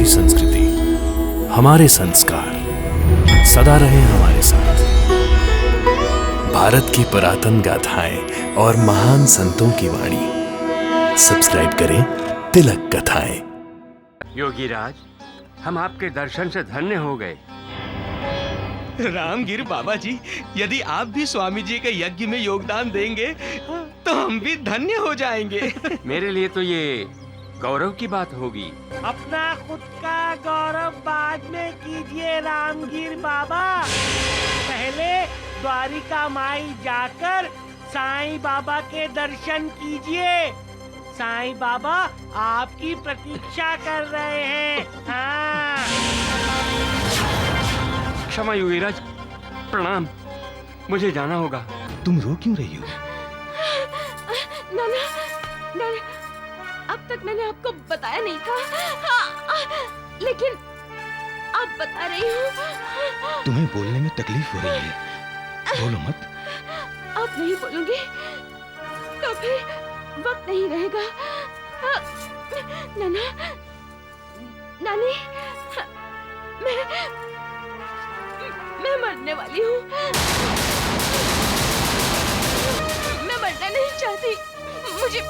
हमारी संस्कृति, हमारे संस्कार सदा रहे हमारे साथ। भारत की पुरातन गाथाएं और महान संतों की वाणी। सब्सक्राइब करें तिलक कथाएं। योगीराज, हम आपके दर्शन से धन्य हो गए। रामगिर बाबा जी, यदि आप भी स्वामी जी के यज्ञ में योगदान देंगे तो हम भी धन्य हो जाएंगे। मेरे लिए तो ये गौरव की बात होगी। अपना खुद का गौरव बाद में कीजिए रामगिर बाबा। पहले द्वारिका माई जाकर साईं बाबा के दर्शन कीजिए। साईं बाबा आपकी प्रतीक्षा कर रहे हैं। हाँ। क्षमा योगीराज, प्रणाम। मुझे जाना होगा। तुम रो क्यों रही हो? नाना, अब तक मैंने आपको बताया नहीं था। लेकिन अब बता रही हूँ। तुम्हें बोलने में तकलीफ हो रही है, बोलो मत। अब नहीं बोलूंगी तो फिर वक्त नहीं रहेगा। नाना, नानी, मैं मरने वाली हूँ। मैं मरना नहीं चाहती। मुझे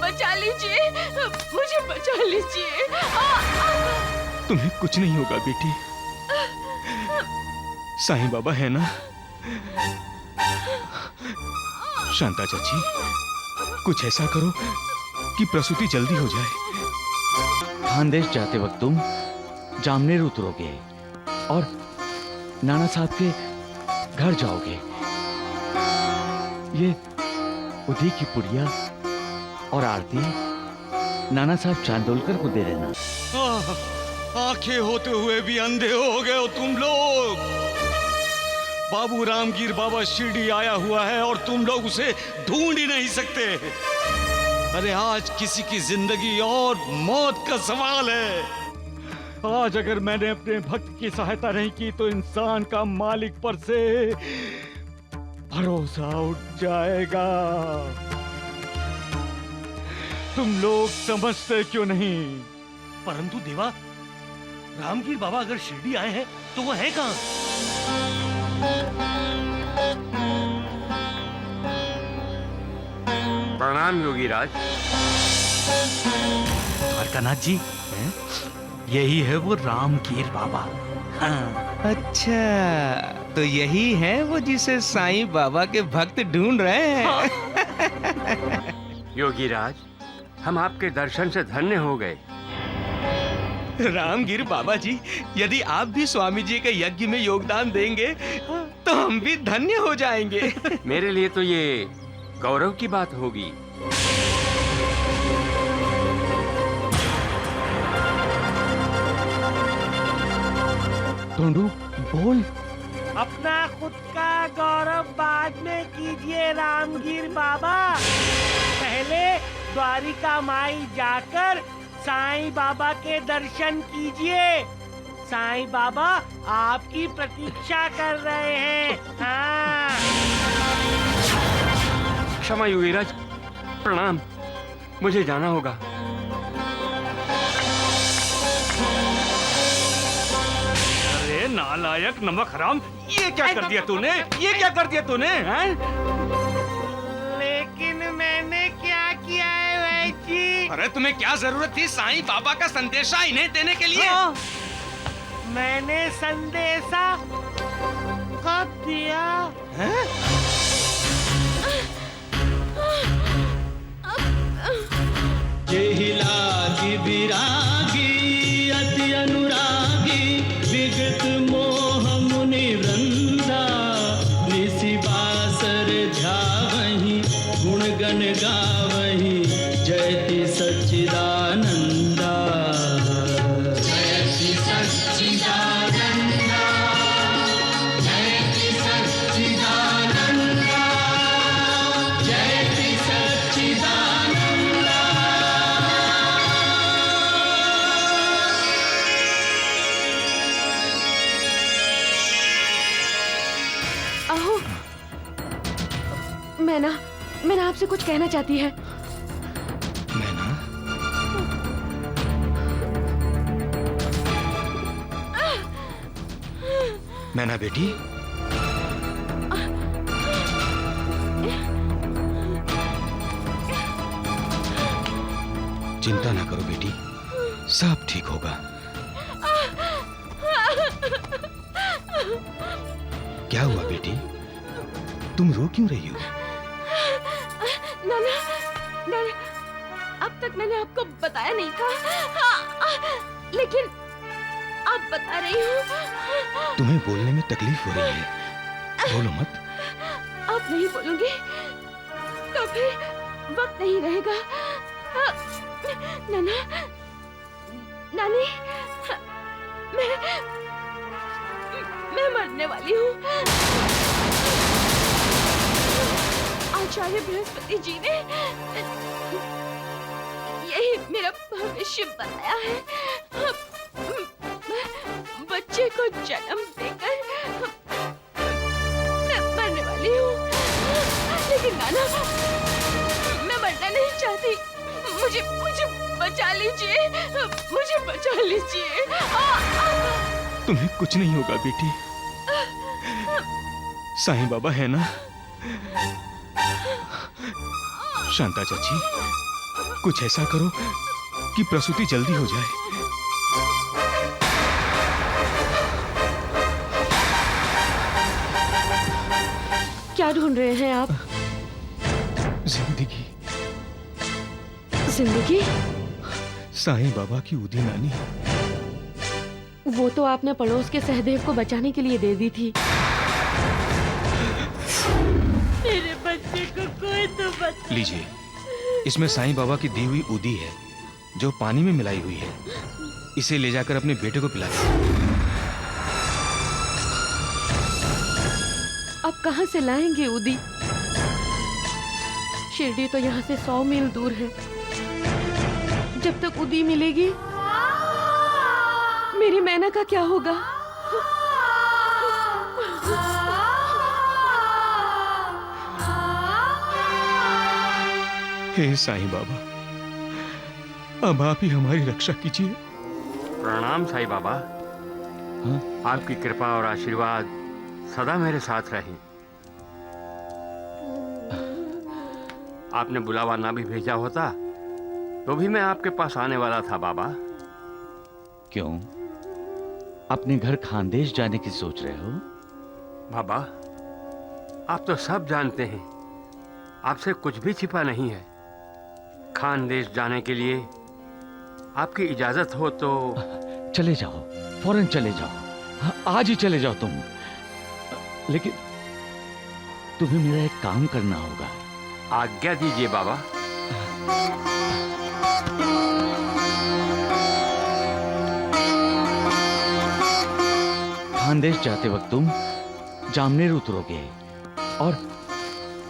बचा लीजिए, मुझे बचा लीजिए। तुम्हें कुछ नहीं होगा बेटी। साईं बाबा है ना। शांता चाची, कुछ ऐसा करो कि प्रसूति जल्दी हो जाए। खानदेश जाते वक्त तुम जामनेर उतरोगे और नाना साहब के घर जाओगे। ये उदी की पुड़िया और आरती नाना साहब चांदोलकर को दे देना। आंखें होते हुए भी अंधे हो गए हो तुम लोग। बाबू रामगिर बाबा शिरडी आया हुआ है और तुम लोग उसे ढूंढ ही नहीं सकते। अरे आज किसी की जिंदगी और मौत का सवाल है। आज अगर मैंने अपने भक्त की सहायता नहीं की तो इंसान का मालिक पर से भरोसा उठ जाएगा। तुम लोग समझते क्यों नहीं? परंतु देवा, रामगिर बाबा अगर शिरडी आए हैं तो वो है कहाँ? प्रणाम योगीराज। द्वारकानाथ जी, यही है वो रामगिर बाबा। हाँ। अच्छा, तो यही है वो जिसे साईं बाबा के भक्त ढूंढ रहे हैं। योगीराज, हम आपके दर्शन से धन्य हो गए। रामगिर बाबा जी, यदि आप भी स्वामी जी के यज्ञ में योगदान देंगे तो हम भी धन्य हो जाएंगे। मेरे लिए तो ये गौरव की बात होगी। टोंडू, बोल। अपना खुद का गौरव बाद में कीजिए रामगिर बाबा। पहले द्वारिका माई जाकर साईं बाबा के दर्शन कीजिए। साईं बाबा आपकी प्रतीक्षा कर रहे हैं। हाँ। क्षमा योगीराज, प्रणाम। मुझे जाना होगा। अरे नालायक, नमक हराम, ये क्या कर दिया तूने? ये क्या कर दिया तूने? लेकिन मैंने क्या किया है वैची? अरे तुम्हें क्या जरूरत थी साईं बाबा का संदेशा इन्हें देने के लिए? मैंने संदेशा कब दिया? लागी विरागी अति अनुरागी विगत मोह मुनि वृंदा निसि बासर ध्यावहि गुण गण गावहि जयति सच्चिदानंदा। जयति सच्चिदानंदा, जयति सच्चिदानंदा, जयति सच्चिदानंदा। अहो, मैना आपसे कुछ कहना चाहती है। मैना बेटी, चिंता ना करो बेटी, सब ठीक होगा। क्या हुआ बेटी, तुम रो क्यों रही हो? नाना, नाना, अब तक मैंने आपको बताया नहीं था, लेकिन अब बता रही हूँ। तुम्हें बोलने में तकलीफ हो रही है, बोलो मत। अब नहीं बोलूंगी तो फिर वक्त नहीं रहेगा। नाना, नानी, मैं मरने वाली हूँ। आचार्य बृहस्पति जी ने यही मेरा भविष्य बताया है। बच्चे को जन्म देकर मैं मरने वाली हूँ। लेकिन नाना, मैं मरना नहीं चाहती। मुझे बचा लीजिए, मुझे बचा लीजिए। तुम्हें कुछ नहीं होगा बेटी, साईं बाबा है ना। शांता चाची, कुछ ऐसा करो कि प्रसूति जल्दी हो जाए। क्या ढूंढ रहे हैं आप? जिंदगी। जिंदगी? साईं बाबा की उदी नानी। वो तो आपने पड़ोस के सहदेव को बचाने के लिए दे दी थी। मेरे बच्चे को कोई तो बचा। लीजिए, इसमें साईं बाबा की दी हुई उदी है, जो पानी में मिलाई हुई है। इसे ले जाकर अपने बेटे को पिलाइए। अब कहाँ से लाएंगे उदी? शिरडी तो यहाँ से 100 मील दूर है। जब तक उदी मिलेगी, मेरी मैना का क्या होगा? हे साईं बाबा, अब आप ही हमारी रक्षा कीजिए। प्रणाम साईं बाबा। हाँ? आपकी कृपा और आशीर्वाद सदा मेरे साथ रहें। आपने बुलावा ना भी भेजा होता तो भी मैं आपके पास आने वाला था बाबा। क्यों? अपने घर खानदेश जाने की सोच रहे हो? बाबा, आप तो सब जानते हैं, आपसे कुछ भी छिपा नहीं है। खानदेश जाने के लिए आपकी इजाजत हो तो। चले जाओ, फौरन चले जाओ। हाँ, आज ही चले जाओ तुम। लेकिन तुम्हें मेरा एक काम करना होगा। आज्ञा दीजिए बाबा। खानदेश जाते वक्त तुम जामनेर उतरोगे और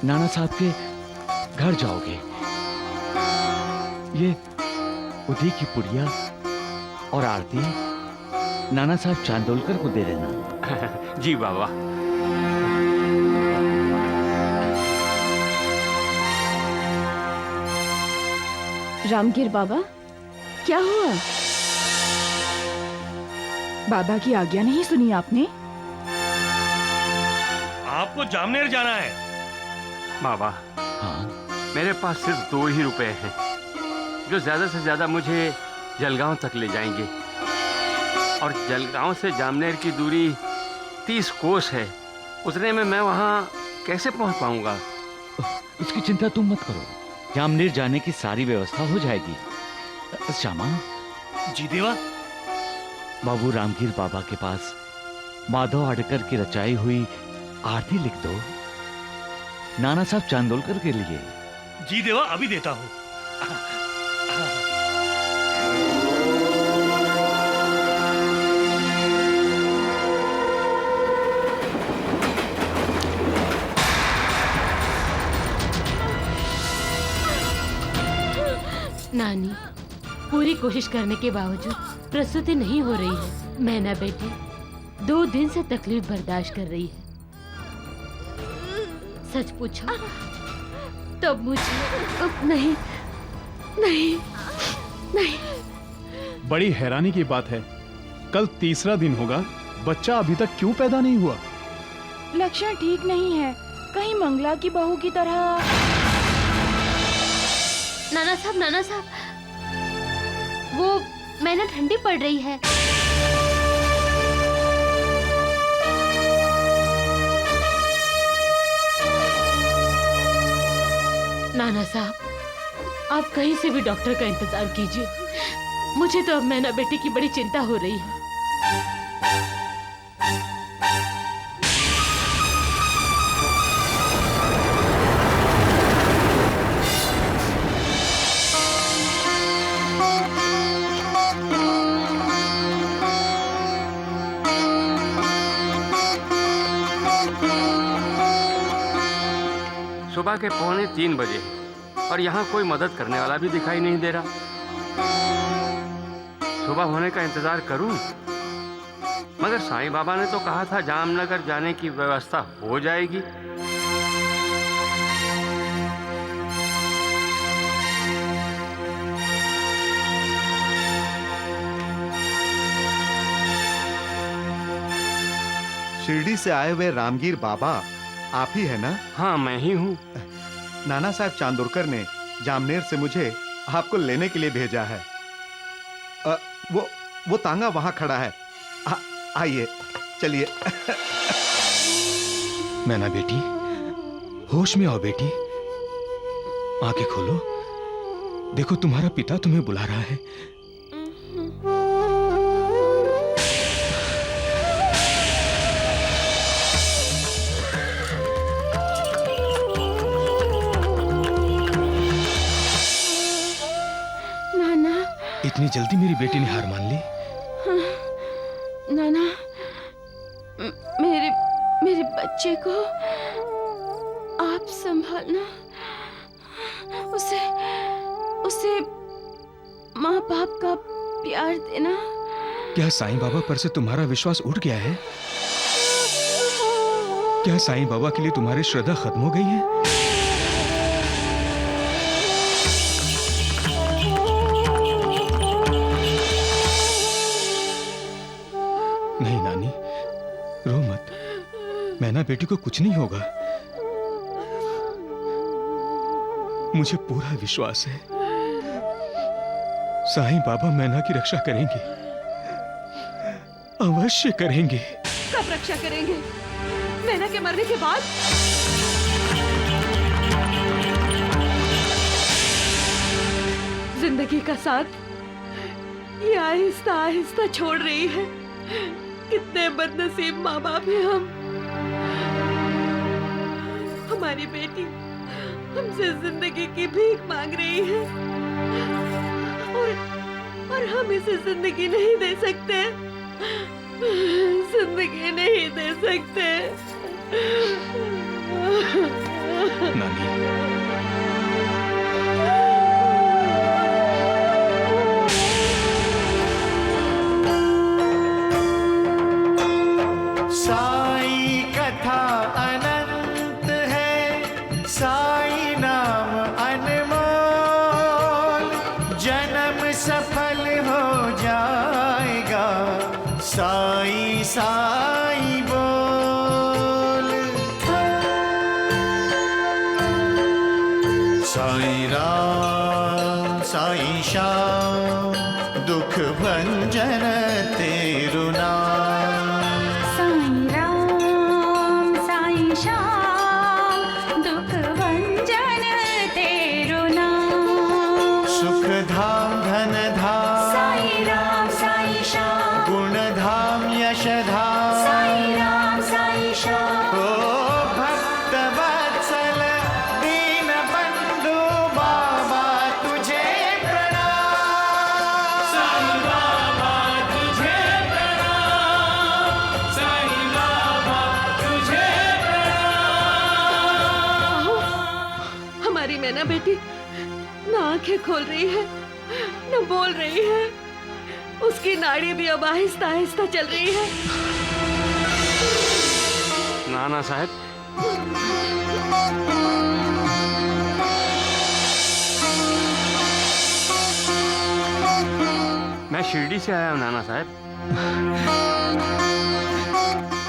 नाना साहब के घर जाओगे। ये उदी की पुड़िया और आरती नाना साहब चांदोलकर को दे देना। जी बाबा। रामगिर बाबा, क्या हुआ? बाबा की आज्ञा नहीं सुनी आपने? आपको जामनेर जाना है? बाबा, हाँ, मेरे पास सिर्फ 2 ही रुपए हैं, जो ज्यादा से ज्यादा मुझे जलगांव तक ले जाएंगे। और जलगांव से जामनेर की दूरी 30 कोस है। उतने में मैं वहाँ कैसे पहुँच पाऊंगा? इसकी चिंता तुम मत करो, जामनेर जाने की सारी व्यवस्था हो जाएगी। श्यामा। जी देवा। बाबू रामगीर बाबा के पास माधव आडकर की रचाई हुई आरती लिख दो, नाना साहब चांदोलकर के लिए। जी देवा, अभी देता हूँ। नानी, पूरी कोशिश करने के बावजूद प्रसूति नहीं हो रही है। मैना बेटी 2 दिन से तकलीफ बर्दाश्त कर रही है। सच पूछो तब मुझे नहीं, नहीं, नहीं। बड़ी हैरानी की बात है, कल तीसरा दिन होगा बच्चा अभी तक क्यों पैदा नहीं हुआ? लक्षण ठीक नहीं है, कहीं मंगला की बहू की तरह। नाना साहब, वो मैना ठंडी पड़ रही है। नाना साहब, आप कहीं से भी डॉक्टर का इंतजार कीजिए। मुझे तो अब मैना बेटी की बड़ी चिंता हो रही है। सुबह के 2:45 बजे और यहाँ कोई मदद करने वाला भी दिखाई नहीं दे रहा। सुबह होने का इंतजार करूं, मगर साईं बाबा ने तो कहा था जामनगर जाने की व्यवस्था हो जाएगी। शिरडी से आए हुए रामगीर बाबा आप ही है ना? हाँ, मैं ही हूँ। नाना साहब चांदोरकर ने जामनेर से मुझे आपको लेने के लिए भेजा है। वो तांगा वहां खड़ा है। आइए, चलिए। मैना बेटी, होश में आओ बेटी, आंखें खोलो। देखो तुम्हारा पिता तुम्हें बुला रहा है। इतनी जल्दी मेरी बेटी ने हार मान ली? नाना, मेरे बच्चे को आप संभालना, उसे माँ बाप का प्यार देना। क्या साईं बाबा पर से तुम्हारा विश्वास उठ गया है? क्या साईं बाबा के लिए तुम्हारी श्रद्धा खत्म हो गई है? नहीं नानी, रो मत। मैना बेटी को कुछ नहीं होगा। मुझे पूरा विश्वास है साईं बाबा मैना की रक्षा करेंगे, अवश्य करेंगे। कब रक्षा करेंगे? मैना के मरने के बाद? जिंदगी का साथ ये आहिस्ता आहिस्ता छोड़ रही है। कितने बदनसीब माँ बाप हैं हम। हमारी बेटी हमसे जिंदगी की भीख मांग रही है और हम इसे जिंदगी नहीं दे सकते। जिंदगी नहीं दे सकते। नानी, साई कथा अनंत है, साई नाम अनमोल, जन्म सफल हो जाएगा, साई साई बोल। साई राम साई श्याम, दुख भंजन तेरु नाम। सुख धाम धन धाम, साई राम साई श्याम, गुण धाम यश धाम, साई राम साई श्याम। ओ भक्त वत्सल दीन बंधु बाबा तुझे प्रणाम, साई बाबा तुझे प्रणाम, साई बाबा तुझे प्रणाम। हमारी मैना बेटी न आंखें खोल रही है, न बोल रही है। उसकी नाड़ी भी अब आहिस्ता आहिस्ता चल रही है। नाना साहब, मैं शिरडी से आया हूँ नाना साहब।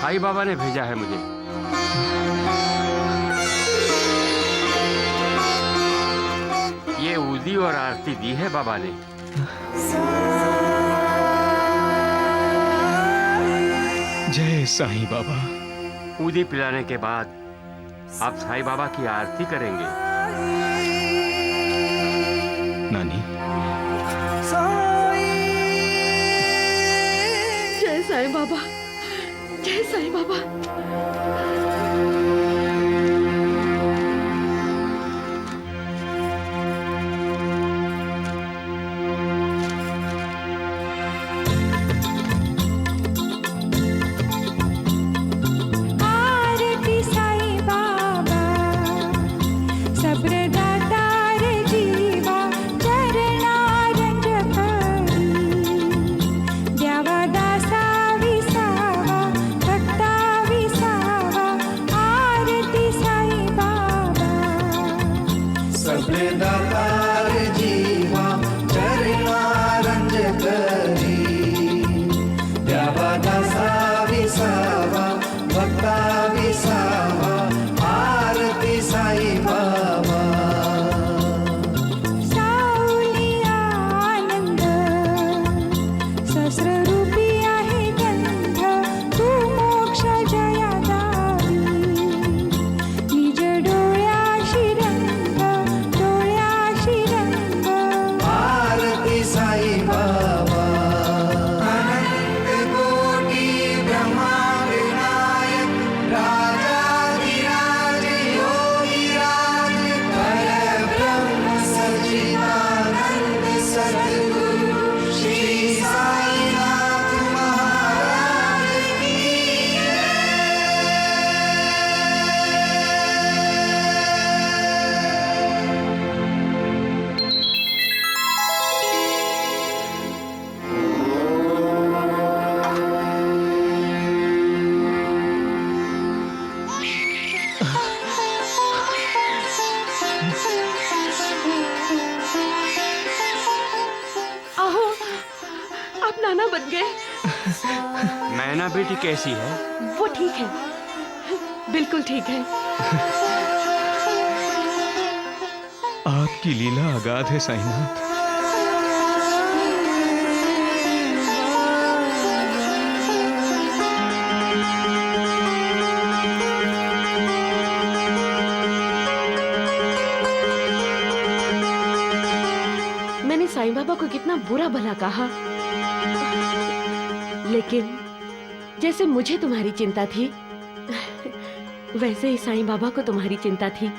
साईं बाबा ने भेजा है मुझे। ये ऊदी और आरती दी है बाबा ने। जय साईं बाबा। ऊदी पिलाने के बाद आप साईं बाबा की आरती करेंगे। नानी। जय साईं बाबा, जय साईं बाबा। नाना बन गए। मैना बेटी कैसी है? वो ठीक है, बिल्कुल ठीक है। आपकी लीला अगाध है साईनाथ। मैंने साईं बाबा को कितना बुरा भला कहा, लेकिन जैसे मुझे तुम्हारी चिंता थी वैसे ही साईं बाबा को तुम्हारी चिंता थी।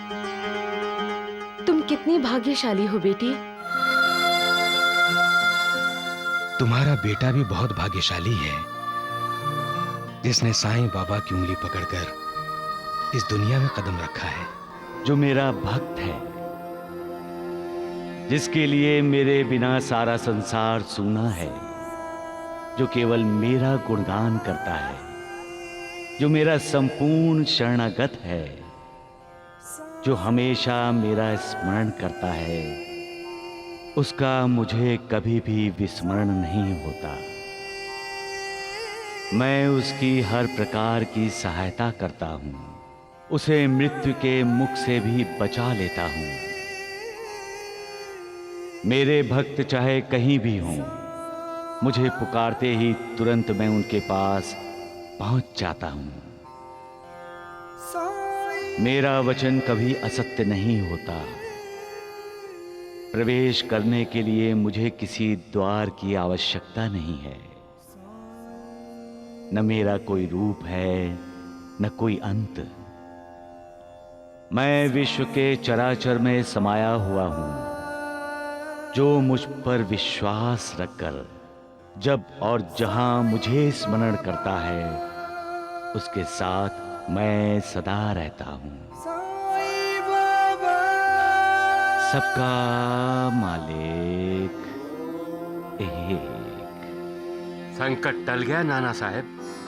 तुम कितनी भाग्यशाली हो बेटी। तुम्हारा बेटा भी बहुत भाग्यशाली है, जिसने साईं बाबा की उंगली पकड़कर इस दुनिया में कदम रखा है। जो मेरा भक्त है, जिसके लिए मेरे बिना सारा संसार सूना है, जो केवल मेरा गुणगान करता है, जो मेरा संपूर्ण शरणागत है, जो हमेशा मेरा स्मरण करता है, उसका मुझे कभी भी विस्मरण नहीं होता। मैं उसकी हर प्रकार की सहायता करता हूँ, उसे मृत्यु के मुख से भी बचा लेता हूँ। मेरे भक्त चाहे कहीं भी हों, मुझे पुकारते ही तुरंत मैं उनके पास पहुंच जाता हूं। मेरा वचन कभी असत्य नहीं होता। प्रवेश करने के लिए मुझे किसी द्वार की आवश्यकता नहीं है। न मेरा कोई रूप है, न कोई अंत। मैं विश्व के चराचर में समाया हुआ हूं। जो मुझ पर विश्वास रखकर जब और जहां मुझे स्मरण करता है, उसके साथ मैं सदा रहता हूं। सबका मालिक एक। संकट टल गया नाना साहब।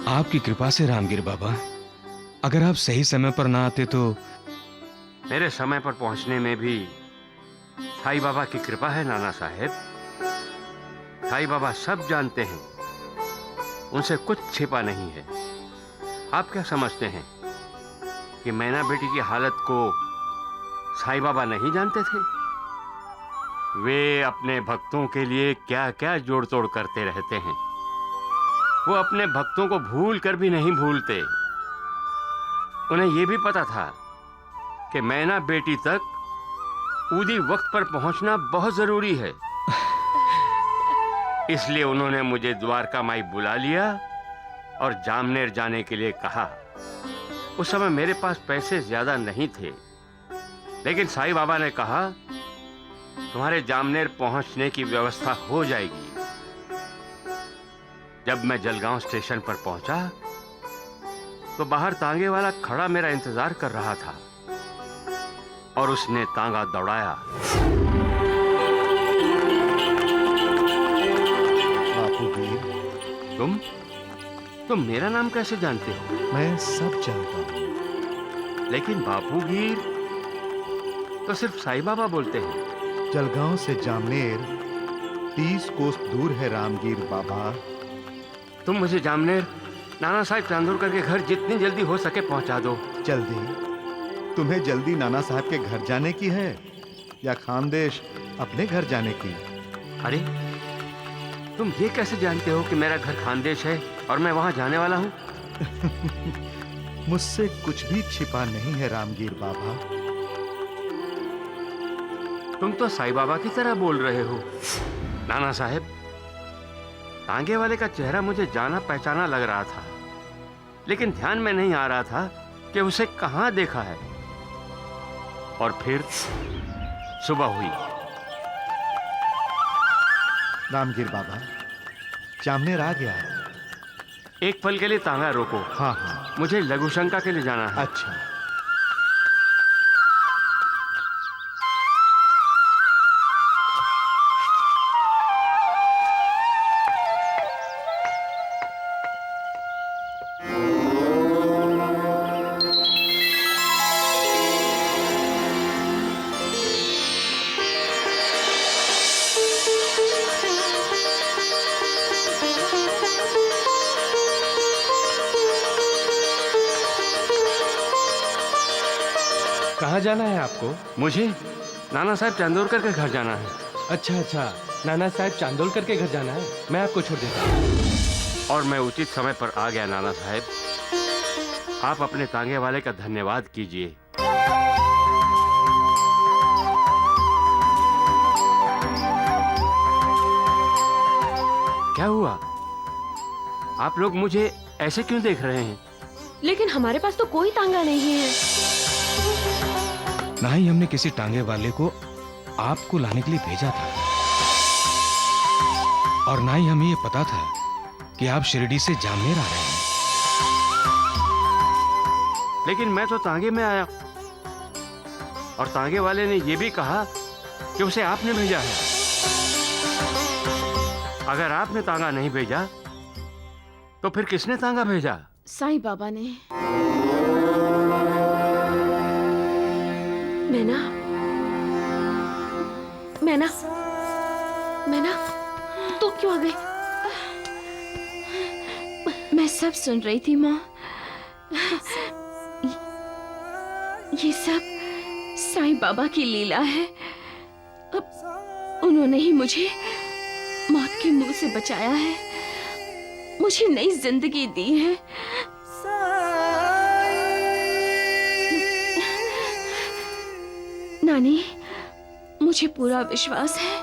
आपकी कृपा से रामगिर बाबा। अगर आप सही समय पर ना आते तो। मेरे समय पर पहुंचने में भी साईं बाबा की कृपा है नाना साहब। साईं बाबा सब जानते हैं, उनसे कुछ छिपा नहीं है। आप क्या समझते हैं कि मैना बेटी की हालत को साईं बाबा नहीं जानते थे? वे अपने भक्तों के लिए क्या क्या जोड़ तोड़ करते रहते हैं। वो अपने भक्तों को भूल कर भी नहीं भूलते। उन्हें यह भी पता था कि मैना बेटी तक उदी वक्त पर पहुंचना बहुत जरूरी है। इसलिए उन्होंने मुझे द्वारका माई बुला लिया और जामनेर जाने के लिए कहा। उस समय मेरे पास पैसे ज्यादा नहीं थे, लेकिन साईं बाबा ने कहा तुम्हारे जामनेर पहुंचने की व्यवस्था हो जाएगी। जब मैं जलगांव स्टेशन पर पहुंचा तो बाहर तांगे वाला खड़ा मेरा इंतजार कर रहा था और उसने तांगा दौड़ाया। बापूगीर, तुम मेरा नाम कैसे जानते हो? मैं सब जानता हूँ। लेकिन बापूगीर तो सिर्फ साईं बाबा बोलते हैं। जलगांव से जामनेर 30 कोस दूर है रामगीर बाबा। तुम मुझे जामनेर नाना साहब चांदोरकर के घर जितनी जल्दी हो सके पहुंचा दो। जल्दी? तुम्हें जल्दी नाना साहब के घर जाने की है या खानदेश अपने घर जाने की? अरे तुम ये कैसे जानते हो कि मेरा घर खानदेश है और मैं वहां जाने वाला हूं? मुझसे कुछ भी छिपा नहीं है रामगीर बाबा। तुम तो साईं बाबा की तरह बोल रहे हो। नाना साहब, तांगे वाले का चेहरा मुझे जाना पहचाना लग रहा था, लेकिन ध्यान में नहीं आ रहा था कि उसे कहां देखा है। और फिर सुबह हुई। रामगीर बाबा, जामनेर आ गया। एक पल के लिए तांगा रोको। हाँ हाँ, मुझे लघु शंका के लिए जाना है। अच्छा। कहाँ जाना है आपको? मुझे नाना साहब चांदोरकर के घर जाना है। अच्छा अच्छा, नाना साहब चांदोरकर के घर जाना है। मैं आपको छोड़ देता हूँ। और मैं उचित समय पर आ गया। नाना साहब, आप अपने तांगे वाले का धन्यवाद कीजिए। क्या हुआ? आप लोग मुझे ऐसे क्यों देख रहे हैं? लेकिन हमारे पास तो कोई तांगा नहीं है। ना ही हमने किसी टांगे वाले को आपको लाने के लिए भेजा था, और ना ही हमें ये पता था कि आप शिरडी से जामनेर आ रहे हैं। लेकिन मैं तो तांगे में आया और तांगे वाले ने यह भी कहा कि उसे आपने भेजा है। अगर आपने तांगा नहीं भेजा तो फिर किसने तांगा भेजा? साईं बाबा ने। मैना, मैना, मैना, तू क्यों आ गई? मैं सब सुन रही थी माँ। ये सब साईं बाबा की लीला है। उन्होंने ही मुझे मौत के मुंह से बचाया है, मुझे नई जिंदगी दी है। नानी, मुझे पूरा विश्वास है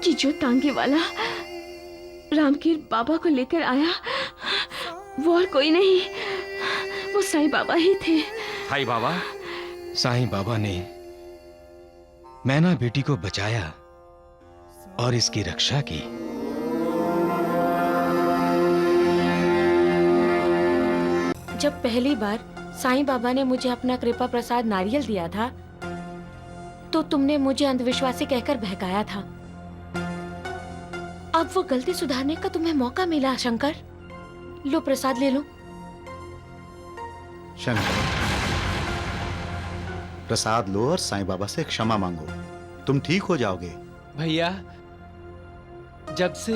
कि जो तांगे वाला रामगीर बाबा को लेकर आया वो और कोई नहीं, वो साईं बाबा ही थे। साईं बाबा? साईं बाबा ने मैना बेटी को बचाया और इसकी रक्षा की। जब पहली बार साईं बाबा ने मुझे अपना कृपा प्रसाद नारियल दिया था तो तुमने मुझे अंधविश्वासी कहकर बहकाया था। अब वो गलती सुधारने का तुम्हें मौका मिला शंकर। लो प्रसाद ले लो। शंकर, प्रसाद लो और साईं बाबा से क्षमा मांगो, तुम ठीक हो जाओगे। भैया, जब से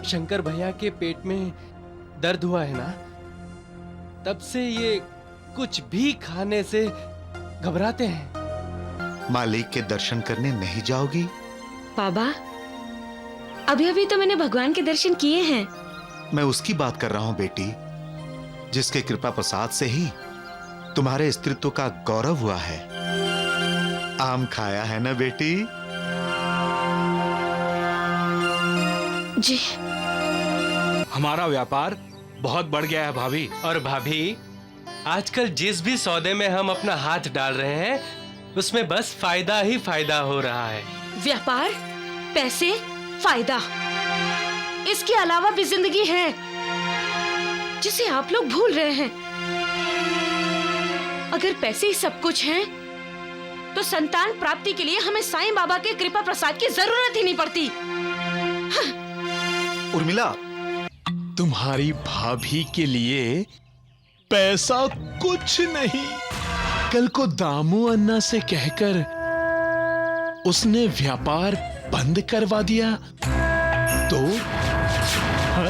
शंकर भैया के पेट में दर्द हुआ है ना, तब से ये कुछ भी खाने से घबराते हैं। मालिक के दर्शन करने नहीं जाओगी? बाबा, अभी अभी तो मैंने भगवान के दर्शन किए हैं। मैं उसकी बात कर रहा हूं बेटी, जिसके कृपा प्रसाद से ही तुम्हारे स्त्रीत्व का गौरव हुआ है। आम खाया है ना बेटी? जी। हमारा व्यापार बहुत बढ़ गया है भाभी। और भाभी, आजकल जिस भी सौदे में हम अपना हाथ डाल रहे हैं उसमें बस फायदा ही फायदा हो रहा है। व्यापार, पैसे, फायदा, इसके अलावा भी जिंदगी है जिसे आप लोग भूल रहे हैं। अगर पैसे ही सब कुछ हैं, तो संतान प्राप्ति के लिए हमें साईं बाबा के कृपा प्रसाद की जरूरत ही नहीं पड़ती। उर्मिला, तुम्हारी भाभी के लिए पैसा कुछ नहीं। कल को दामू अन्ना से कहकर उसने व्यापार बंद करवा दिया तो हा?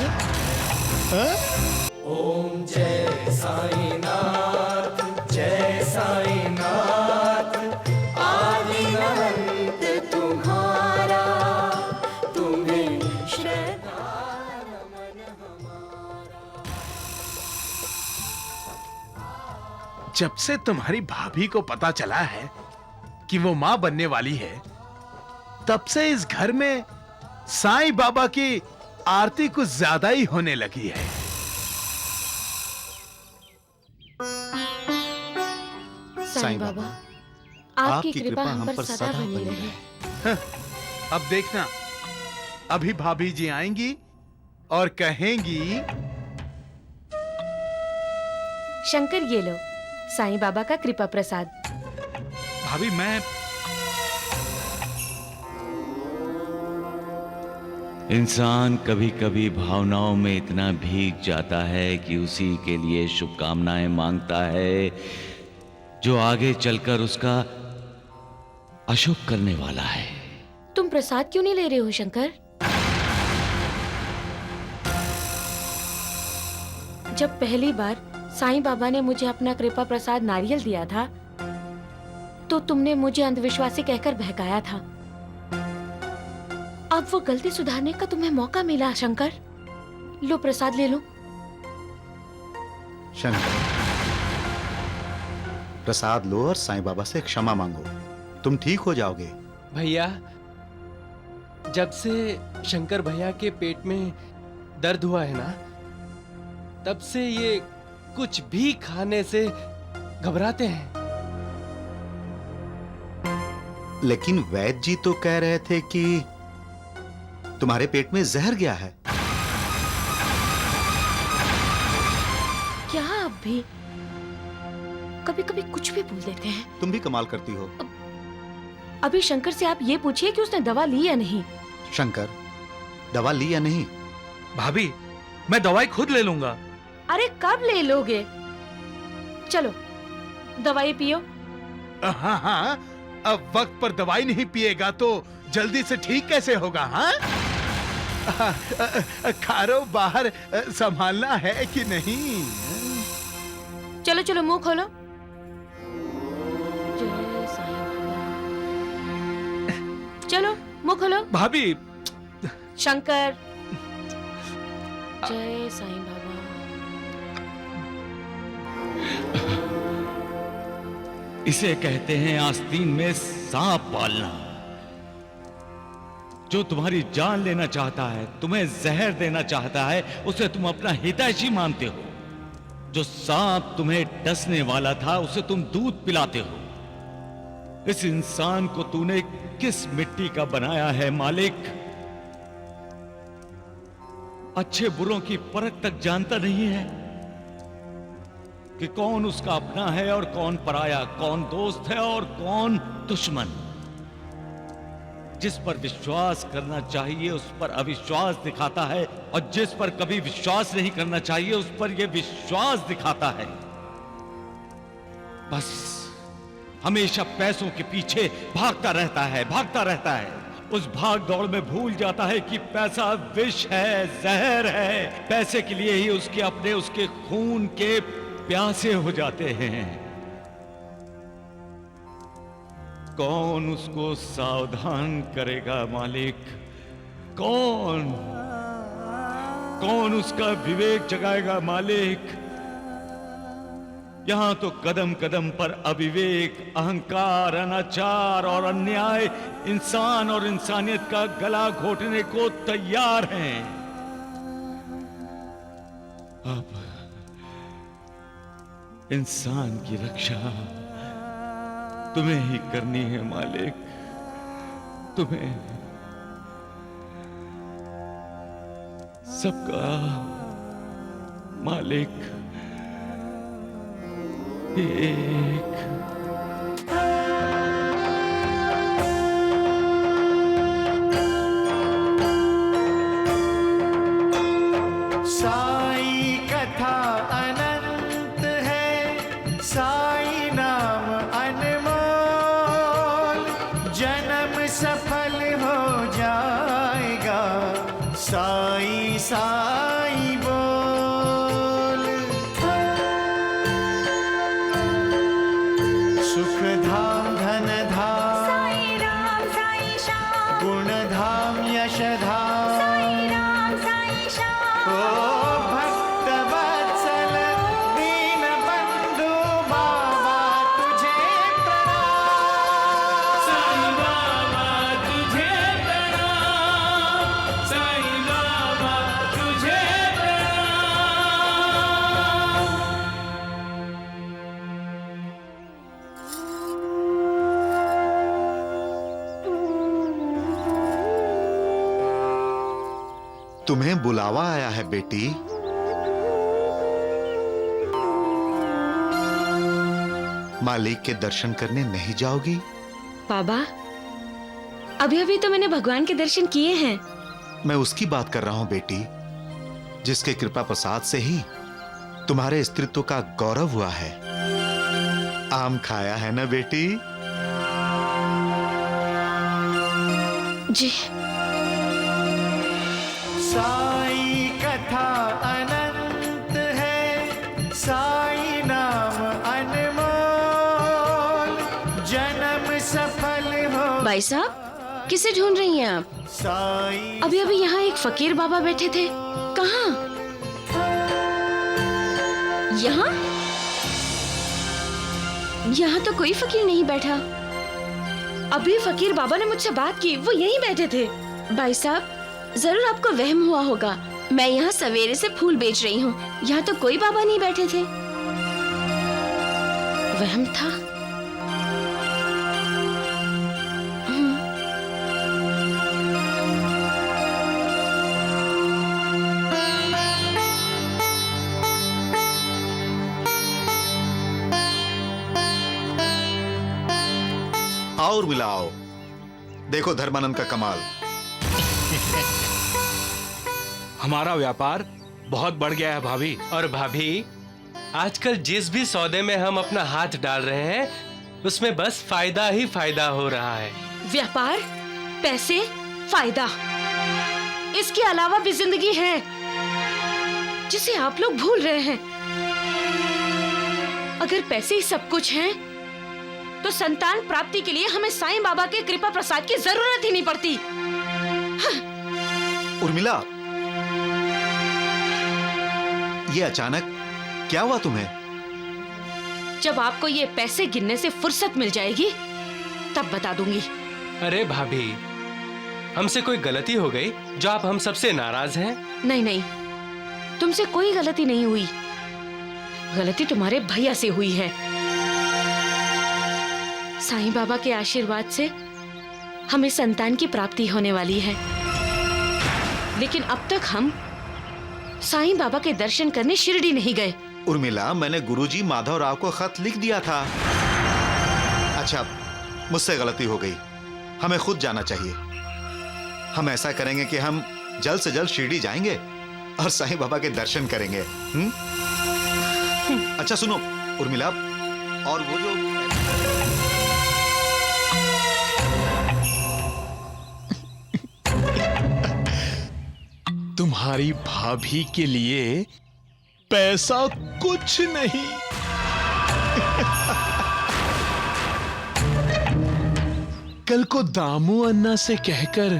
हा? ओम जय साईनाथ, जय साईनाथ। आदि अनंत तुम्हारा, तुम्हें श्रद्धा नमन हमारा। जब से तुम्हारी भाभी को पता चला है कि वो मां बनने वाली है, तब से इस घर में साईं बाबा की आरती कुछ ज्यादा ही होने लगी है। साईं बाबा, आपकी कृपा हम पर सदा बनी रहे। अब देखना, अभी भाभी जी आएंगी और कहेंगी, शंकर, ये लो साईं बाबा का कृपा प्रसाद। भाभी मैं इंसान कभी कभी भावनाओं में इतना भीग जाता है कि उसी के लिए शुभकामनाएं मांगता है जो आगे चलकर उसका अशुभ करने वाला है। तुम प्रसाद क्यों नहीं ले रहे हो शंकर? जब पहली बार साईं बाबा ने मुझे अपना कृपा प्रसाद नारियल दिया था, तो तुमने मुझे अंधविश्वासी कहकर बहकाया था। अब वो गलती सुधारने का तुम्हें मौका मिला शंकर। लो प्रसाद ले लो। शंकर, प्रसाद लो और साईं बाबा से क्षमा मांगो, तुम ठीक हो जाओगे। भैया, जब से शंकर भैया के पेट में दर्द हुआ है ना, तब से ये कुछ भी खाने से घबराते हैं। लेकिन वैद्य जी तो कह रहे थे कि तुम्हारे पेट में जहर गया है। क्या आप भी कभी कभी कुछ भी बोल देते हैं? तुम भी कमाल करती हो। अभी शंकर से आप ये पूछिए कि उसने दवा ली या नहीं। शंकर, दवा ली या नहीं? भाभी, मैं दवाई खुद ले लूंगा। अरे कब ले लोगे? चलो दवाई पियो। हाँ हाँ, अब वक्त पर दवाई नहीं पिएगा तो जल्दी से ठीक कैसे होगा? हाँ, खारो बाहर संभालना है कि नहीं? चलो चलो मुंह खोलो। जय साईं बाबा। चलो मुंह खोलो। भाभी, शंकर, जय साईं बाबा। इसे कहते हैं आस्तीन में सांप पालना। जो तुम्हारी जान लेना चाहता है, तुम्हें जहर देना चाहता है, उसे तुम अपना हितैषी मानते हो। जो सांप तुम्हें डसने वाला था, उसे तुम दूध पिलाते हो। इस इंसान को तूने किस मिट्टी का बनाया है मालिक? अच्छे बुरों की परख तक जानता नहीं है कि कौन उसका अपना है और कौन पराया, कौन दोस्त है और कौन दुश्मन। जिस पर विश्वास करना चाहिए उस पर अविश्वास दिखाता है, और जिस पर कभी विश्वास नहीं करना चाहिए उस पर यह विश्वास दिखाता है। बस हमेशा पैसों के पीछे भागता रहता है। उस भाग दौड़ में भूल जाता है कि पैसा विष है, जहर है। पैसे के लिए ही उसके खून के प्यासे हो जाते हैं। कौन उसको सावधान करेगा मालिक? कौन उसका विवेक जगाएगा मालिक? यहां तो कदम कदम पर अविवेक, अहंकार, अनाचार और अन्याय इंसान और इंसानियत का गला घोटने को तैयार हैं। अब इंसान की रक्षा तुम्हें ही करनी है मालिक, तुम्हें। सबका मालिक एक। साई कथा अनंत है, साई नाम अनमोल, जन्म सफल हो जाएगा, साई साई बोल। सुख धाम धन धाम, साई राम साई श्याम, गुण धाम यश धाम, साई राम साई श्याम। ओ भक्त वत्सल दीन बंधु बाबा तुझे प्रणाम, साई बाबा तुझे प्रणाम, साई बाबा तुझे प्रणाम। तुम्हें बुलावा आया है बेटी। मालिक के दर्शन करने नहीं जाओगी? बाबा, अभी अभी तो मैंने भगवान के दर्शन किए हैं। मैं उसकी बात कर रहा हूं बेटी, जिसके कृपा प्रसाद से ही तुम्हारे स्त्रीत्व का गौरव हुआ है। आम खाया है ना बेटी? जी। साई कथा अनंत है, साई नाम अनमोल, जन्म सफल हो। भाई साहब, किसे ढूंढ रही हैं आप? साई अभी अभी यहाँ एक फकीर बाबा बैठे थे, कहाँ? यहाँ? यहाँ तो कोई फकीर नहीं बैठा। अभी फकीर बाबा ने मुझसे बात की, वो यहीं बैठे थे। भाई साहब, जरूर आपको वहम हुआ होगा। मैं यहाँ सवेरे से फूल बेच रही हूँ, यहाँ तो कोई बाबा नहीं बैठे थे। वहम था। और मिलाओ, देखो धर्मानंद का कमाल। हमारा व्यापार बहुत बढ़ गया है भाभी। और भाभी, आजकल जिस भी सौदे में हम अपना हाथ डाल रहे हैं, उसमें बस फायदा ही फायदा हो रहा है। व्यापार, पैसे, फायदा, इसके अलावा भी जिंदगी है जिसे आप लोग भूल रहे हैं। अगर पैसे ही सब कुछ हैं, तो संतान प्राप्ति के लिए हमें साईं बाबा के कृपा प्रसाद की जरूरत ही नहीं पड़ती। उर्मिला, ये अचानक क्या हुआ तुम्हें? जब आपको ये पैसे गिनने से फुर्सत मिल जाएगी, तब बता दूंगी। अरे भाभी, हमसे कोई गलती हो गई जो आप हम सबसे नाराज हैं? नहीं नहीं, तुमसे कोई गलती नहीं हुई। गलती तुम्हारे भैया से हुई है। साईं बाबा के आशीर्वाद से हमें संतान की प्राप्ति होने वाली है, लेकिन अब तक हम साईं बाबा के दर्शन करने शिरडी नहीं गए। उर्मिला, मैंने गुरुजी माधव राव को खत लिख दिया था। अच्छा, मुझसे गलती हो गई, हमें खुद जाना चाहिए। हम ऐसा करेंगे कि हम जल्द से जल्द शिरडी जाएंगे और साईं बाबा के दर्शन करेंगे। अच्छा सुनो उर्मिला, और वो जो तुम्हारी भाभी के लिए पैसा कुछ नहीं। कल को दामू अन्ना से कहकर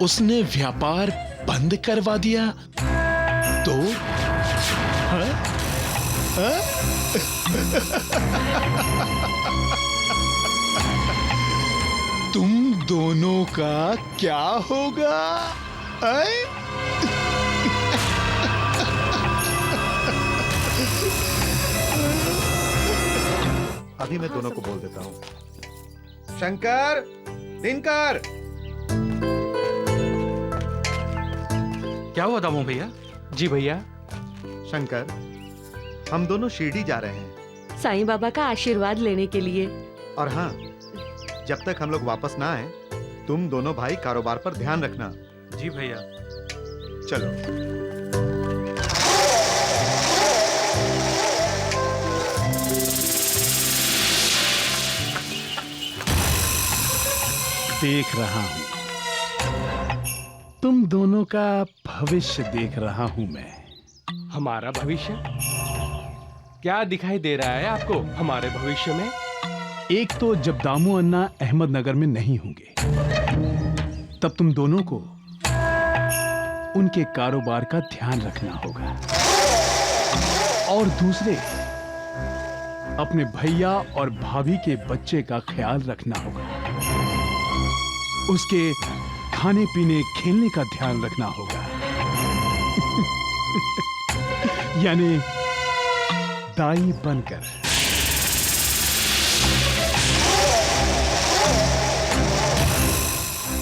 उसने व्यापार बंद करवा दिया तो हाँ? हाँ? तुम दोनों का क्या होगा? आए? अभी मैं दोनों को बोल देता हूँ। शंकर, दिनकर। क्या हुआ दामू भैया? जी भैया। शंकर, हम दोनों शिरडी जा रहे हैं। साईं बाबा का आशीर्वाद लेने के लिए। और हाँ, जब तक हम लोग वापस ना आए, तुम दोनों भाई कारोबार पर ध्यान रखना। जी भैया। चलो। देख रहा हूं, तुम दोनों का भविष्य देख रहा हूं मैं। हमारा भविष्य? क्या दिखाई दे रहा है आपको हमारे भविष्य में? एक तो जब दामू अन्ना अहमदनगर में नहीं होंगे, तब तुम दोनों को उनके कारोबार का ध्यान रखना होगा, और दूसरे अपने भैया और भाभी के बच्चे का ख्याल रखना होगा, उसके खाने पीने खेलने का ध्यान रखना होगा। यानी दाई बनकर।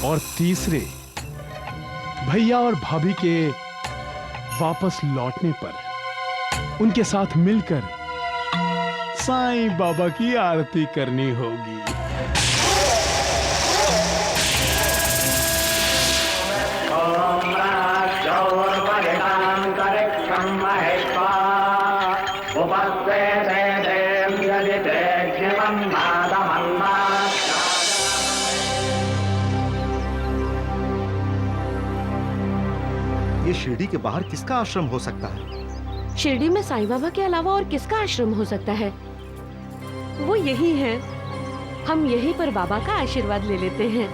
और तीसरे, भैया और भाभी के वापस लौटने पर उनके साथ मिलकर साईं बाबा की आरती करनी होगी। ये शिरडी के बाहर किसका आश्रम हो सकता है? शिरडी में साईं बाबा के अलावा और किसका आश्रम हो सकता है? वो यही है। हम यहीं पर बाबा का आशीर्वाद ले लेते हैं।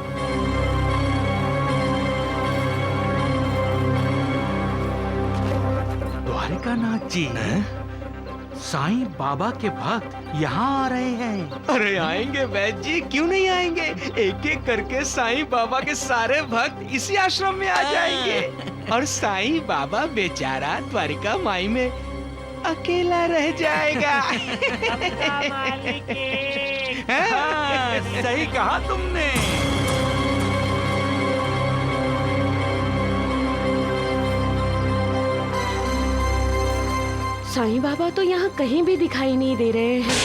द्वारिकानाथ जी, साईं बाबा के भक्त यहाँ आ रहे हैं। अरे आएंगे वैद्य जी, क्यों नहीं आएंगे? एक एक करके साईं बाबा के सारे भक्त इसी आश्रम में आ जाएंगे, और साईं बाबा बेचारा द्वारिका माई में अकेला रह जाएगा। हाँ, सही कहा तुमने। साईं बाबा तो यहाँ कहीं भी दिखाई नहीं दे रहे हैं।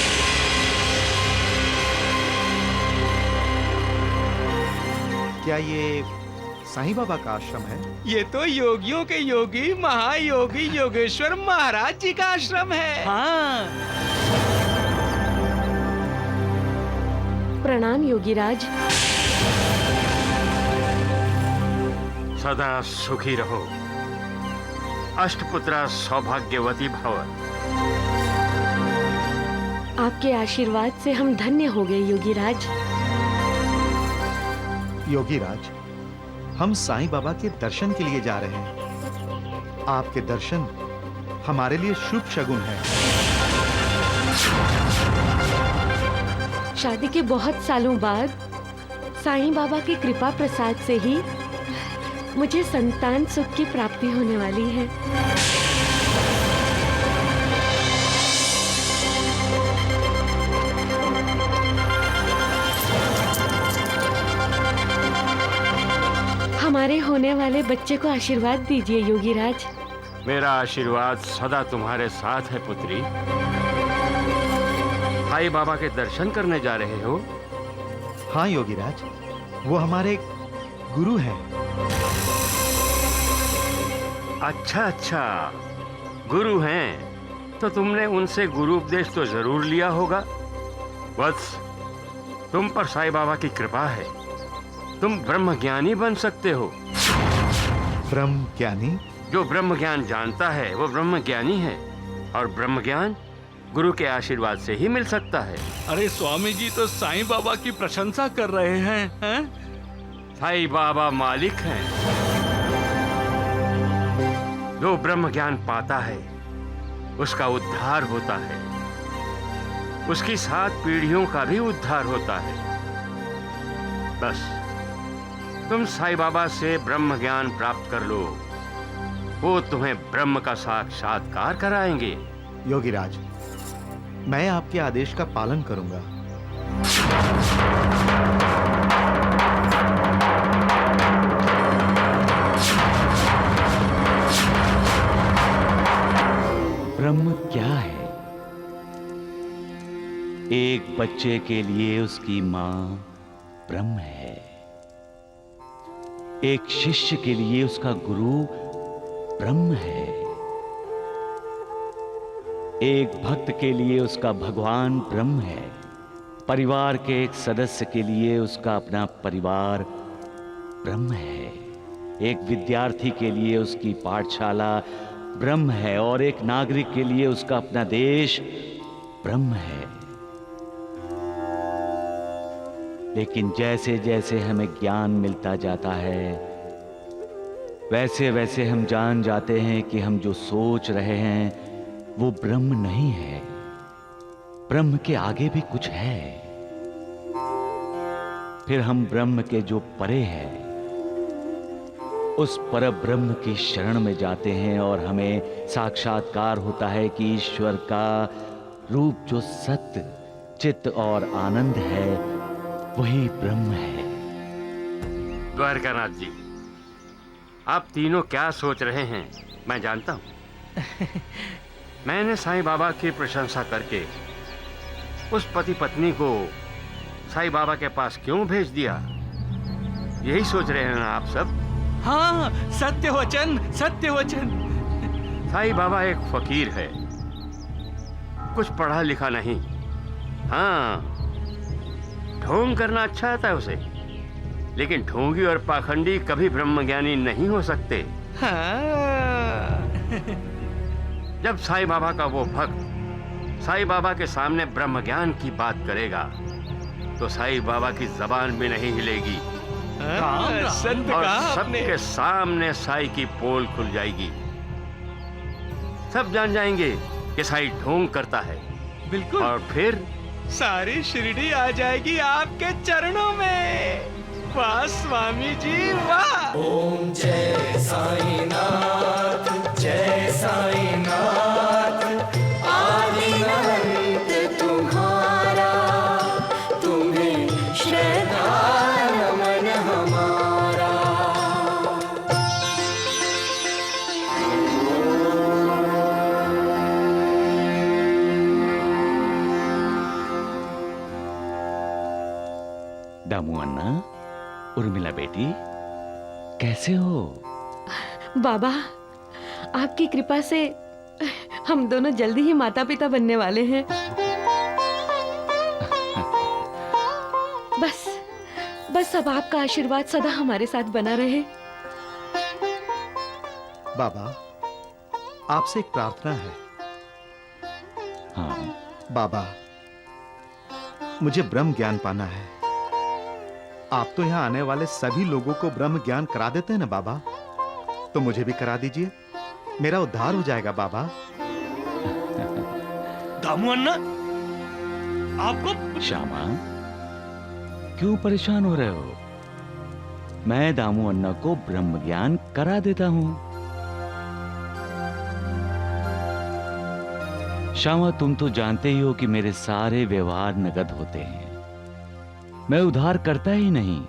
क्या ये साईं बाबा का आश्रम है? ये तो योगियों के योगी महायोगी योगेश्वर महाराज जी का आश्रम है। हाँ। प्रणाम योगीराज। सदा सुखी रहो, अष्टपुत्रा सौभाग्यवती भव। आपके आशीर्वाद से हम धन्य हो गए योगीराज। योगीराज, हम साईं बाबा के दर्शन के लिए जा रहे हैं। आपके दर्शन हमारे लिए शुभ शगुन है। शादी के बहुत सालों बाद साईं बाबा की कृपा प्रसाद से ही मुझे संतान सुख की प्राप्ति होने वाली है। हमारे होने वाले बच्चे को आशीर्वाद दीजिए योगीराज। मेरा आशीर्वाद सदा तुम्हारे साथ है पुत्री। साईं बाबा के दर्शन करने जा रहे हो? हाँ योगीराज, वो हमारे गुरु हैं। अच्छा अच्छा, गुरु हैं तो तुमने उनसे गुरु उपदेश तो जरूर लिया होगा। वत्स, तुम पर साईं बाबा की कृपा है, तुम ब्रह्म ज्ञानी बन सकते हो। ब्रह्म ज्ञानी? जो ब्रह्म ज्ञान जानता है वो ब्रह्म ज्ञानी है, और ब्रह्म ज्ञान गुरु के आशीर्वाद से ही मिल सकता है। अरे स्वामी जी तो साईं बाबा की प्रशंसा कर रहे हैं? साईं बाबा मालिक हैं। जो ब्रह्म ज्ञान पाता है उसका उद्धार होता है, उसकी 7 पीढ़ियों का भी उद्धार होता है। बस तुम साईं बाबा से ब्रह्म ज्ञान प्राप्त कर लो, वो तुम्हें ब्रह्म का साक्षात्कार कराएंगे। योगीराज, मैं आपके आदेश का पालन करूंगा। ब्रह्म क्या है? एक बच्चे के लिए उसकी मां ब्रह्म है, एक शिष्य के लिए उसका गुरु ब्रह्म है, एक भक्त के लिए उसका भगवान ब्रह्म है, परिवार के एक सदस्य के लिए उसका अपना परिवार ब्रह्म है, एक विद्यार्थी के लिए उसकी पाठशाला ब्रह्म है, और एक नागरिक के लिए उसका अपना देश ब्रह्म है। लेकिन जैसे जैसे हमें ज्ञान मिलता जाता है, वैसे वैसे हम जान जाते हैं कि हम जो सोच रहे हैं वो ब्रह्म नहीं है, ब्रह्म के आगे भी कुछ है। फिर हम ब्रह्म के जो परे है उस पर ब्रह्म की शरण में जाते हैं, और हमें साक्षात्कार होता है कि ईश्वर का रूप जो सत्य, चित्त और आनंद है वही ब्रह्म है। द्वारकानाथ जी, आप तीनों क्या सोच रहे हैं मैं जानता हूं। मैंने साईं बाबा की प्रशंसा करके उस पति पत्नी को साईं बाबा के पास क्यों भेज दिया, यही सोच रहे हैं ना आप सब? हाँ, सत्य वचन, सत्य वचन। साईं बाबा एक फकीर है, कुछ पढ़ा लिखा नहीं। हाँ, ढोंग करना अच्छा आता है उसे, लेकिन ढोंगी और पाखंडी कभी ब्रह्मज्ञानी नहीं हो सकते। हाँ। जब साईं बाबा का वो भक्त साईं बाबा के सामने ब्रह्म ज्ञान की बात करेगा तो साईं बाबा की जबान भी नहीं हिलेगी, संत और कहा सबके सामने साईं की पोल खुल जाएगी। सब जान जाएंगे कि साईं ढोंग करता है। बिल्कुल। और फिर सारी शिरडी आ जाएगी आपके चरणों में। वाह स्वामी जी वाह। ओम जय साईनाथ, जय साईनाथ। आदि अनंत तुम्हारा, तुम्हें श्रद्धा नमन हमारा। दामू अन्ना, उर्मिला बेटी, कैसे हो? बाबा, आपकी कृपा से हम दोनों जल्दी ही माता पिता बनने वाले हैं। बस अब आपका आशीर्वाद सदा हमारे साथ बना रहे। बाबा, आपसे एक प्रार्थना है। हाँ बाबा, मुझे ब्रह्म ज्ञान पाना है। आप तो यहाँ आने वाले सभी लोगों को ब्रह्म ज्ञान करा देते हैं ना बाबा, तो मुझे भी करा दीजिए, मेरा उद्धार हो जाएगा बाबा। दामू अन्ना, आपको श्यामा, क्यों परेशान हो रहे हो? मैं दामू अन्ना को ब्रह्म ज्ञान करा देता हूं। श्यामा, तुम तो जानते ही हो कि मेरे सारे व्यवहार नगद होते हैं, मैं उधार करता ही नहीं।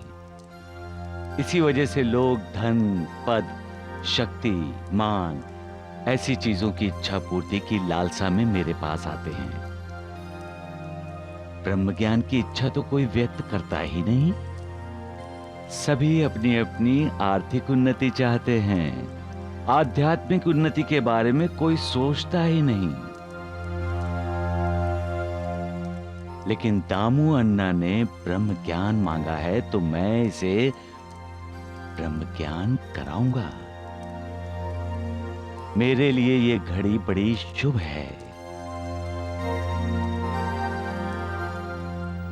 इसी वजह से लोग धन, पद, शक्ति, मान, ऐसी चीजों की इच्छा पूर्ति की लालसा में मेरे पास आते हैं। ब्रह्म ज्ञान की इच्छा तो कोई व्यक्त करता ही नहीं। सभी अपनी अपनी आर्थिक उन्नति चाहते हैं, आध्यात्मिक उन्नति के बारे में कोई सोचता ही नहीं। लेकिन दामू अन्ना ने ब्रह्म ज्ञान मांगा है तो मैं इसे ब्रह्म ज्ञान कराऊंगा। मेरे लिए ये घड़ी बड़ी शुभ है।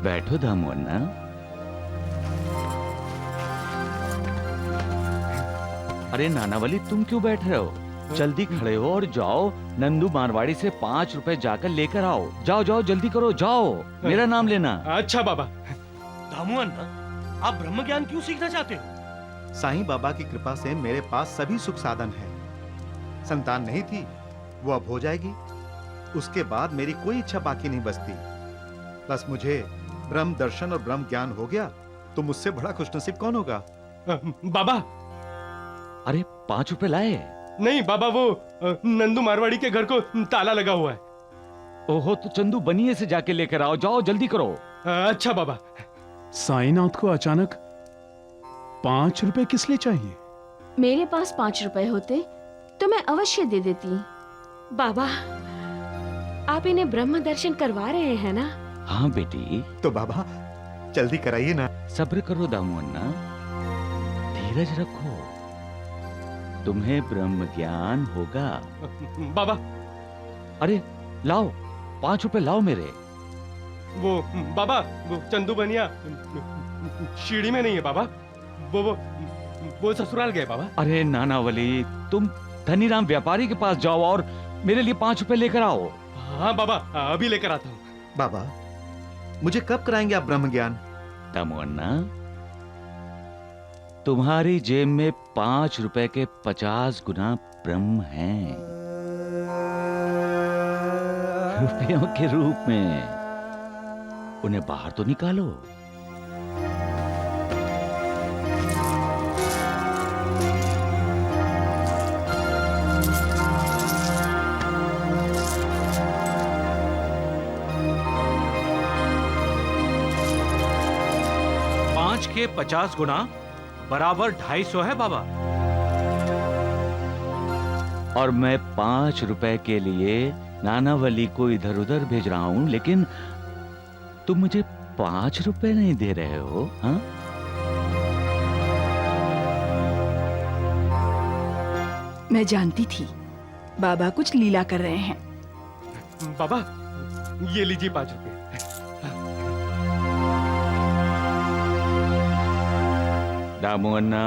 बैठो दामू अन्ना। अरे नानावली, तुम क्यों बैठ रहे हो? जल्दी खड़े हो और जाओ, नंदू मारवाड़ी से 5 रुपए जाकर लेकर आओ। जाओ जाओ, जल्दी करो, जाओ, मेरा नाम लेना। अच्छा बाबा। दामू अन्ना, आप ब्रह्म ज्ञान क्यों सीखना चाहते हो? साईं बाबा की कृपा से मेरे पास सभी सुख साधन है। संतान नहीं थी, वो अब हो जाएगी। उसके बाद मेरी कोई इच्छा बाकी नहीं बचती। बस मुझे ब्रह्म दर्शन और ब्रह्म ज्ञान हो गया तो मुझसे बड़ा खुशनसीब कौन होगा? बाबा। अरे 5 रुपए लाए? नहीं बाबा, वो नंदू मारवाड़ी के घर को ताला लगा हुआ है। ओहो, तो चंदू बनिए से जाके लेकर आओ। जाओ, जल्दी करो। अच्छा बाबा। साईनाथ को अचानक 5 रुपए किस लिए चाहिए? मेरे पास 5 रुपए होते तो मैं अवश्य दे देती। बाबा, आप इन्हें ब्रह्म दर्शन करवा रहे हैं ना? हाँ बेटी। तो बाबा जल्दी कराइए ना। सब्र करो दामू अन्ना, धीरज रखो, तुम्हें ब्रह्म ज्ञान होगा। बाबा। अरे लाओ, 5 रुपए लाओ मेरे। वो बाबा, वो चंदू बनिया सीढ़ी में नहीं है बाबा, वो ससुराल गए बाबा। अरे नानावली, तुम धनीराम व्यापारी के पास जाओ और मेरे लिए 5 रुपए लेकर आओ। हाँ बाबा, अभी लेकर आता हूँ। बाबा, मुझे कब कराएंगे आप ब्रह्म ज्ञान? दामू अन्ना, तुम्हारी जेब में 5 रुपए के 50 गुना ब्रह्म हैं, रुपयों के रूप में। उन्हें बाहर तो निकालो। के 50 गुना बराबर 250 है बाबा। और मैं 5 रुपए के लिए नानावली को इधर उधर भेज रहा हूं, लेकिन तुम मुझे 5 रुपए नहीं दे रहे हो? हाँ? मैं जानती थी बाबा कुछ लीला कर रहे हैं। बाबा, ये लीजिए 5 रुपए। दामू अन्ना,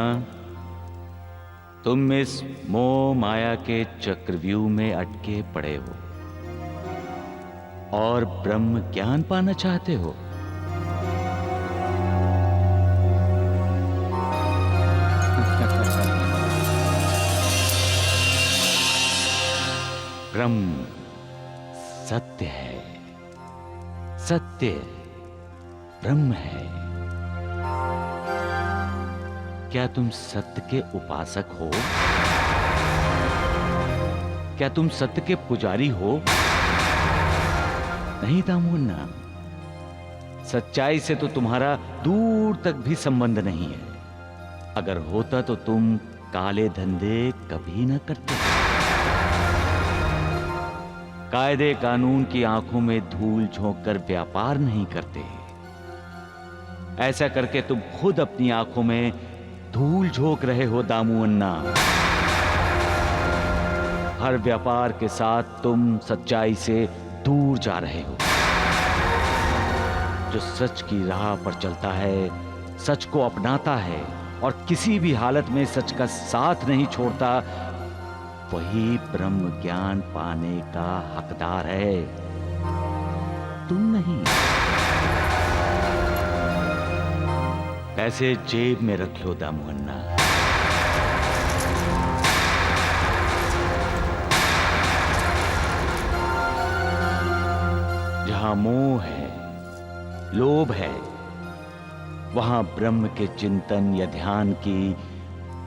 तुम इस मोह माया के चक्रव्यूह में अटके पड़े हो और ब्रह्म ज्ञान पाना चाहते हो। ब्रह्म सत्य है, सत्य ब्रह्म है। क्या तुम सत्य के उपासक हो? क्या तुम सत्य के पुजारी हो? नहीं दामू अन्ना, सच्चाई से तो तुम्हारा दूर तक भी संबंध नहीं है। अगर होता तो तुम काले धंधे कभी न करते। कायदे कानून की आंखों में धूल झोंक कर व्यापार नहीं करते। ऐसा करके तुम खुद अपनी आंखों में धूल झोंक रहे हो दामू अन्ना। हर व्यापार के साथ तुम सच्चाई से दूर जा रहे हो। जो सच की राह पर चलता है, सच को अपनाता है और किसी भी हालत में सच का साथ नहीं छोड़ता, वही ब्रह्म ज्ञान पाने का हकदार है, तुम नहीं। पैसे जेब में रख लो दामू अन्ना। जहां मोह है, लोभ है, वहां ब्रह्म के चिंतन या ध्यान की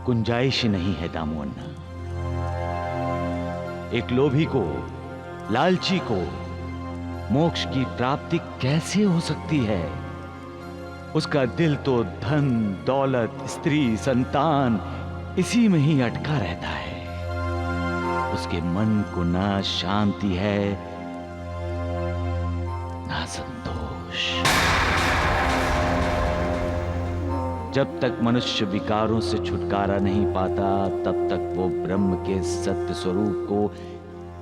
गुंजाइश नहीं है दामू अन्ना। एक लोभी को, लालची को मोक्ष की प्राप्ति कैसे हो सकती है? उसका दिल तो धन, दौलत, स्त्री, संतान इसी में ही अटका रहता है। उसके मन को ना शांति है, ना संतोष। जब तक मनुष्य विकारों से छुटकारा नहीं पाता तब तक वो ब्रह्म के सत्य स्वरूप को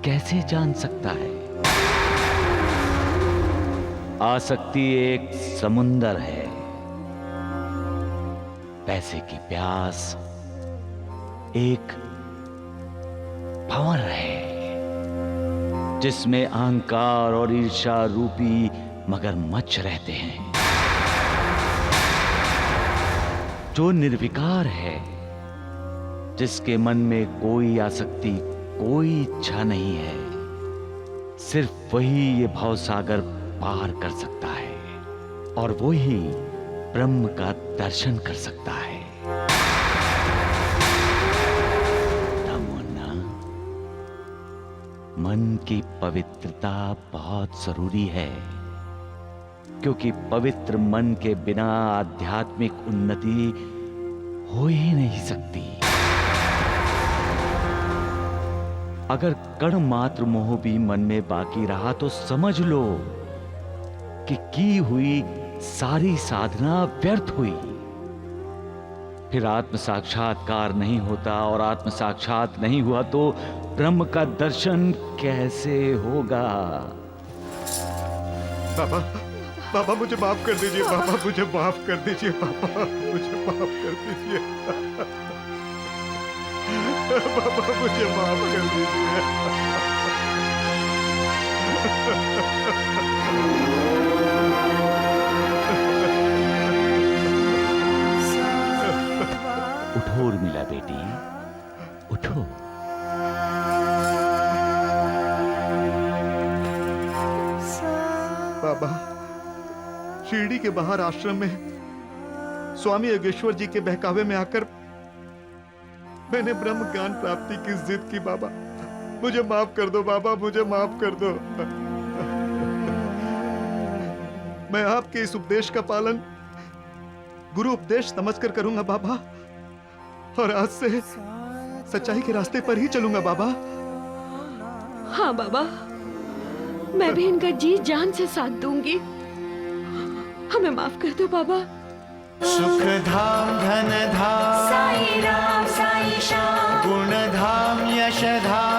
कैसे जान सकता है। आसक्ति एक समुंदर है, पैसे की प्यास एक भंवर है जिसमें अहंकार और ईर्ष्या रूपी मगरमच्छ रहते हैं। जो निर्विकार है, जिसके मन में कोई आसक्ति, कोई इच्छा नहीं है, सिर्फ वही ये भवसागर पार कर सकता है और वही ब्रह्म का दर्शन कर सकता है। दामुअन्ना, मन की पवित्रता बहुत जरूरी है, क्योंकि पवित्र मन के बिना आध्यात्मिक उन्नति हो ही नहीं सकती। अगर कण मात्र मोह भी मन में बाकी रहा तो समझ लो कि की हुई सारी साधना व्यर्थ हुई। फिर आत्म साक्षात्कार नहीं होता और आत्म साक्षात नहीं हुआ तो ब्रह्म का दर्शन कैसे होगा। बाबा, बाबा मुझे माफ कर दीजिए, बाबा मुझे माफ कर दीजिए, बाबा मुझे माफ कर दीजिए, बाबा मुझे माफ कर दीजिए। उठो उर्मिला बेटी, उठो। बाबा, शिरडी के बाहर आश्रम में स्वामी योगेश्वर जी के बहकावे में आकर मैंने ब्रह्म ज्ञान प्राप्ति की जिद की। बाबा मुझे माफ कर दो, बाबा मुझे माफ कर दो। मैं आपके इस उपदेश का पालन गुरु उपदेश समझकर करूंगा बाबा, और आज से सच्चाई के रास्ते पर ही चलूंगा बाबा। हाँ बाबा, मैं भी इनका जी जान से साथ दूंगी। हमें माफ कर दो बाबा। सुख धाम धन धाम साई राम साई श्याम, गुण धाम यश धाम